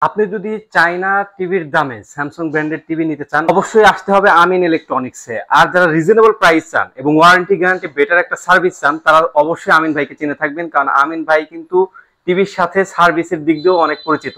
আপনি যদি চায়না টিভির দামে স্যামসাং ব্র্যান্ডের টিভি নিতে চান, অবশ্যই আসতে হবে আমিন ইলেকট্রনিক্সে। আর যারা রিজনেবল প্রাইস চান এবং ওয়ারেন্টি গ্যারান্টি বেটার একটা সার্ভিস চান, তারা অবশ্যই আমিন ভাইকে চিনে থাকবেন, কারণ আমিন ভাই কিন্তু টিভির সাথে সার্ভিসের দিক দিয়েও অনেক পরিচিত।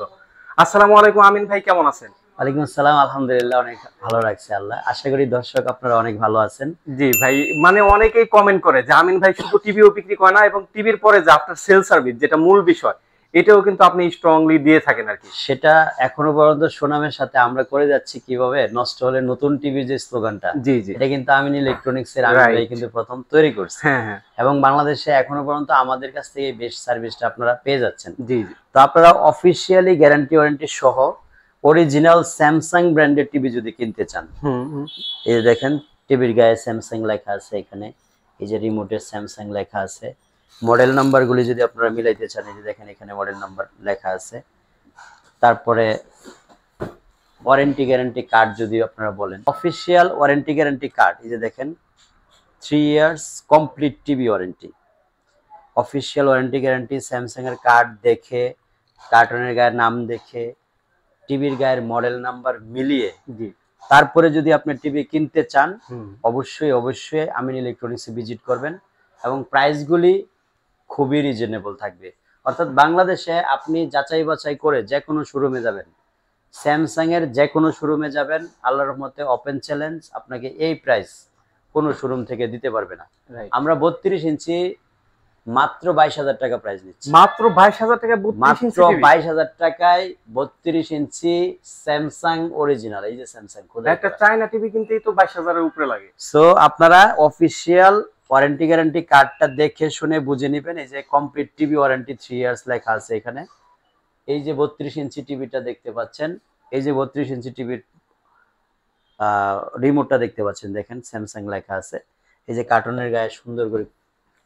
আসসালামু আলাইকুম আমিন ভাই, কেমন আছেন? ওয়ালাইকুম আসসালাম, আলহামদুলিল্লাহ অনেক ভালো রাখছে আল্লাহ। আশা করি দর্শক আপনারা অনেক ভালো আছেন। জি ভাই, মানে অনেকেই কমেন্ট করে যে আমিন ভাই শুধু টিভিও বিক্রি করে না, এবং টিভির পরে যে আফটার সেল সার্ভিস, যেটা মূল বিষয়, এটাও কিন্তু আপনি স্ট্রংলি দিয়ে থাকেন আর কি। সেটা এখনো পর্যন্ত সুনামের সাথে আমরা করে যাচ্ছি। কিভাবে নষ্ট হলে নতুন টিভির যে স্লোগানটা, জি জি, এটা কিন্তু আমিন ইলেকট্রনিক্স এর আমিন ভাই কিন্তু প্রথম তৈরি করছে। হ্যাঁ হ্যাঁ, এবং বাংলাদেশে এখনো পর্যন্ত আমাদের কাছ থেকে বেস্ট সার্ভিসটা আপনারা পেয়ে যাচ্ছেন। জি জি। তো আপনারা অফিসিয়ালি গ্যারান্টি ওয়ারেন্টি সহ অরিজিনাল স্যামসাং ব্র্যান্ডের টিভি যদি কিনতে চান, এই যে দেখেন টিভির গায়ে স্যামসাং লেখা আছে, এখানে এই যে রিমোটে স্যামসাং লেখা আছে। মডেল নাম্বারগুলি যদি আপনারা মিলাইতে চান, এই যে দেখেন এখানে মডেল নাম্বার লেখা আছে। তারপরে ওয়ারেন্টি গ্যারান্টি কার্ড যদি আপনারা বলেন, অফিসিয়াল ওয়ারেন্টি গ্যারান্টি কার্ড, এই যে দেখেন 3 years complete TV warranty, official warranty guarantee. Samsung এর কার্ড দেখে, কার্টনের গায়ের নাম দেখে, টিভির গায়ের মডেল নাম্বার মিলিয়ে তারপরে যদি আপনি টিভি কিনতে চান, অবশ্যই অবশ্যই আমিন ইলেকট্রনিক্সে ভিজিট করবেন। এবং প্রাইসগুলি খুবই রিজনেবল থাকবে। অর্থাৎ বাংলাদেশে আপনি যাচাই বাছাই করে যে কোনো শোরুমে যাবেন, স্যামসাং এর যে কোনো শোরুমে যাবেন, আল্লাহর রহমতে ওপেন চ্যালেঞ্জ, আপনাকে এই প্রাইস কোনো শোরুম থেকে দিতে পারবে না। আমরা 32 ইঞ্চি মাত্র 22,000 টাকা প্রাইস নিচ্ছি। মাত্র 22,000 টাকা? মাত্র 22,000 টাকায় 32 ইঞ্চি স্যামসাং অরিজিনাল। এই যে স্যামসাং, একটা চায়না টিভি কিনতেই তো 22,000 এর উপরে লাগে। সো আপনারা অফিসিয়াল ওয়ারেন্টি গ্যারান্টি কার্ডটা দেখে শুনে বুঝে নেবেন। এই যে কমপ্লিট টিভি ওয়ারেন্টি 3 ইয়ার্স লেখা আছে এখানে। এই যে 32 ইঞ্চি টিভিটা দেখতে পাচ্ছেন, এই যে 32 ইঞ্চি টিভির রিমোটটা দেখতে পাচ্ছেন, দেখেন স্যামসাং লেখা আছে। এই যে কার্টুনের গায়ে সুন্দর করে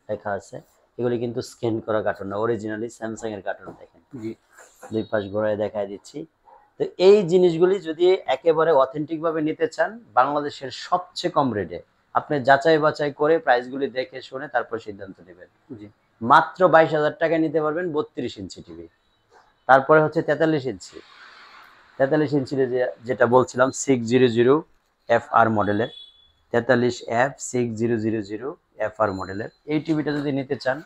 লেখা আছে, এগুলি কিন্তু স্ক্যান করা কার্টুন না, অরিজিনালি স্যামসাং এর কার্টুন। দেখেন দুই পাশ ঘোরায় দেখায় দিচ্ছি। তো এই জিনিসগুলি যদি একেবারে অথেন্টিক ভাবে নিতে চান, বাংলাদেশের সবচেয়ে কম রেটে আপনি যাচাই বাছাই করে প্রাইসগুলি দেখে শুনে তারপর সিদ্ধান্ত নেবেন। মাত্র 22,000 টাকায় নিতে পারবেন 32 ইঞ্চি টিভি। তারপরে হচ্ছে 43 ইঞ্চি, 43 ইঞ্চির যেটা বলছিলাম 600FR মডেলের, 43F6000FR মডেলের এই টিভিটা যদি নিতে চান,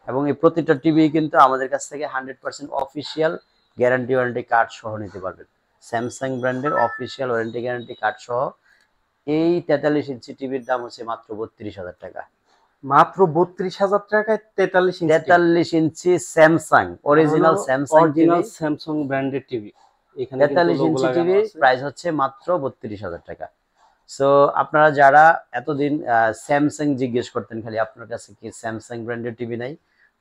এবং এই প্রতিটা টিভি কিন্তু আমাদের কাছ থেকে 100% অফিসিয়াল গ্যারান্টি ওয়ারেন্টি কার্ড সহ নিতে পারবেন। স্যামসাং ব্র্যান্ডের অফিসিয়াল ওয়ারেন্টি গ্যারান্টি কার্ড সহ এই 43 ইঞ্চি টিভির দাম হচ্ছে মাত্র 32,000 টাকা। মাত্র 32,000 টাকায় 43 ইঞ্চি স্যামসাং অরিজিনাল স্যামসাং ব্র্যান্ডের টিভি। এখানে 43 ইঞ্চি টিভি প্রাইস হচ্ছে মাত্র 32,000 টাকা। সো আপনারা যারা এতদিন স্যামসাং জিজ্ঞেস করতেন খালি, আপনার কাছে কি স্যামসাং ব্র্যান্ডের টিভি নাই,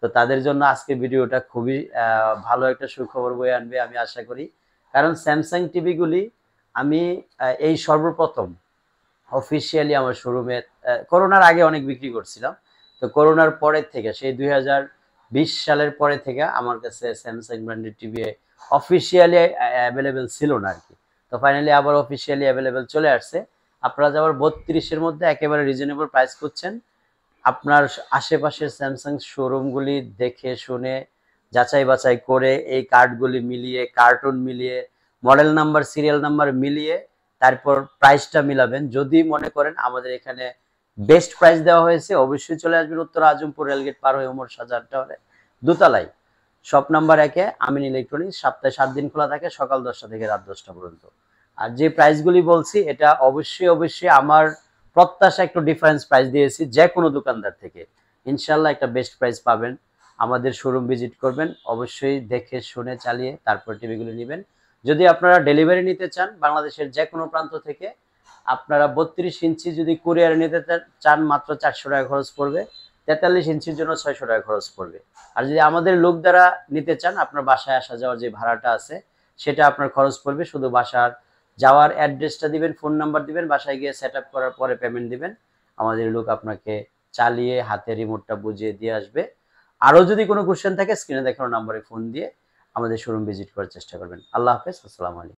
তো তাদের জন্য আজকে ভিডিওটা খুবই ভালো একটা সুখবর বয়ে আনবে আমি আশা করি। কারণ স্যামসাং টিভিগুলি আমি এই সর্বপ্রথম অফিসিয়ালি আমার শোরুমে, করোনার আগে অনেক বিক্রি করছিলাম, তো করোনার পরের থেকে সেই 2020 সালের পরে থেকে আমার কাছে স্যামসাং ব্র্যান্ডের টিভি অফিসিয়ালি অ্যাভেলেবেল ছিল না আর কি। তো ফাইনালি আবার অফিসিয়ালি অ্যাভেলেবেল চলে আসছে। আপনারা যাবার 32-এর মধ্যে একেবারে রিজনেবল প্রাইস করছেন, আপনার আশেপাশের স্যামসাং শোরুমগুলি দেখে শুনে যাচাই বাছাই করে এই কার্ডগুলি মিলিয়ে, কার্টুন মিলিয়ে, মডেল নাম্বার সিরিয়াল নাম্বার মিলিয়ে তারপর প্রাইসটা মিলাবেন। যদি মনে করেন আমাদের এখানে বেস্ট প্রাইস দেওয়া হয়েছে, অবশ্যই চলে আসবেন উত্তর আজমপুর রেলগেট পার হয়ে ওমর শাহজাহান টাওয়ারে দোতলায়, শপ নাম্বার 1-এ আমিন ইলেকট্রনিক্স। সপ্তাহে 7 দিন খোলা থাকে, সকাল 10টা থেকে রাত 10টা পর্যন্ত। আর যে প্রাইসগুলি বলছি এটা অবশ্যই অবশ্যই আমার প্রত্যাশা একটু ডিফারেন্স প্রাইস দিয়েছি যে কোনো দোকানদার থেকে। ইনশাল্লাহ একটা বেস্ট প্রাইস পাবেন। আমাদের শোরুম ভিজিট করবেন, অবশ্যই দেখে শুনে চালিয়ে তারপর টিভিগুলো নেবেন। যদি আপনারা ডেলিভারি নিতে চান বাংলাদেশের যে কোনো প্রান্ত থেকে, আপনারা 32 ইঞ্চি যদি কুরিয়ারে নিতে চান মাত্র 400 টাকা খরচ পড়বে, 43 ইঞ্চির জন্য 600 টাকা খরচ পড়বে। আর যদি আমাদের লোক দ্বারা নিতে চান, আপনার বাসায় আসা যাওয়ার যে ভাড়াটা আছে সেটা আপনার খরচ পড়বে, শুধু বাসার যাওয়ার অ্যাড্রেসটা দিবেন, ফোন নাম্বার দিবেন, বাসায় গিয়ে সেট আপ করার পরে পেমেন্ট দিবেন, আমাদের লোক আপনাকে চালিয়ে হাতে রিমোটটা বুঝিয়ে দিয়ে আসবে। আরও যদি কোনো কোশ্চেন থাকে স্ক্রিনে দেখানো নাম্বারে ফোন দিয়ে আমাদের শোরুম ভিজিট করার চেষ্টা করবেন। আল্লাহ হাফেজ, আসসালামু আলাইকুম।